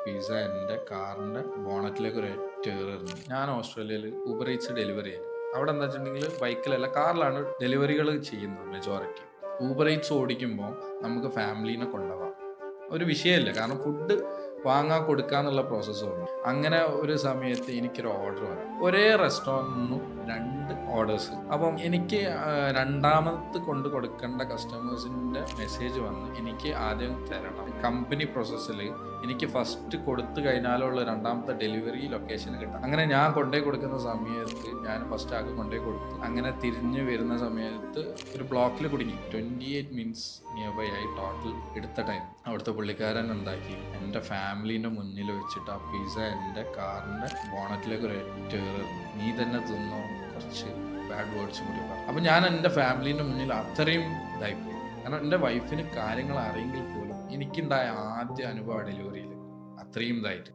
Pizza എൻ്റെ കാറിൻ്റെ ബോണറ്റിലേക്ക് ഒരു ഒറ്റ ഏറായിരുന്നു. ഞാൻ ഓസ്ട്രേലിയയിൽ ഊബർ ഈറ്റ്സ് ഡെലിവറി ആയിരുന്നു. അവിടെ എന്താ വെച്ചിട്ടുണ്ടെങ്കിൽ ബൈക്കിലല്ല കാറിലാണ് ഡെലിവറികൾ ചെയ്യുന്നത് മെജോറിറ്റി. ഊബർ ഈറ്റ്സ് ഓടിക്കുമ്പോൾ നമുക്ക് ഫാമിലീനെ കൊണ്ടുപോകാം, ഒരു വിഷയമില്ല. കാരണം ഫുഡ് വാങ്ങാൻ കൊടുക്കുക എന്നുള്ള പ്രോസസ്സുള്ളൂ. അങ്ങനെ ഒരു സമയത്ത് എനിക്കൊരു ഓർഡർ വന്നു. ഒരേ റെസ്റ്റോറൻറ്റിൽ നിന്നും 2 ഓർഡേഴ്സ്. അപ്പം എനിക്ക് രണ്ടാമത് കൊണ്ട് കൊടുക്കേണ്ട കസ്റ്റമേഴ്സിൻ്റെ മെസ്സേജ് വന്ന് എനിക്ക് ആദ്യം തരണം. കമ്പനി പ്രോസസ്സിൽ എനിക്ക് ഫസ്റ്റ് കൊടുത്തു കഴിഞ്ഞാലുള്ള രണ്ടാമത്തെ ഡെലിവറി ലൊക്കേഷൻ കിട്ടാം. അങ്ങനെ ഞാൻ കൊണ്ടുപോയി കൊടുക്കുന്ന സമയത്ത് ഞാൻ ഫസ്റ്റ് ആകെ കൊണ്ടുപോയി കൊടുത്തു. അങ്ങനെ തിരിഞ്ഞ് വരുന്ന സമയത്ത് ഒരു ബ്ലോക്കിൽ കുടുങ്ങി. 28 മിനിറ്റ്സ് നിയർ ബൈ ആയി ടോട്ടൽ എടുത്ത ടൈം. അവിടുത്തെ പുള്ളിക്കാരൻ എന്താക്കി, എൻ്റെ ഫാമിലീൻ്റെ മുന്നിൽ വെച്ചിട്ട് ആ പിസ്സ എൻ്റെ കാറിൻ്റെ ബോണറ്റിലേക്ക് ഒരു ഒറ്റ ഏറായിരുന്നു. നീ തന്നെ തിന്നോ, കുറച്ച് ബാഡ് വേർഡ്സും കൂടി പറഞ്ഞു. അപ്പം ഞാൻ എൻ്റെ ഫാമിലീൻ്റെ മുന്നിൽ അത്രയും ഇതായിപ്പോയി. കാരണം എൻ്റെ വൈഫിന് കാര്യങ്ങൾ അറിയെങ്കിൽ പോലും എനിക്കുണ്ടായ ആദ്യ അനുഭവം ഡെലിവറിയിൽ അത്രയും ഇതായിട്ട്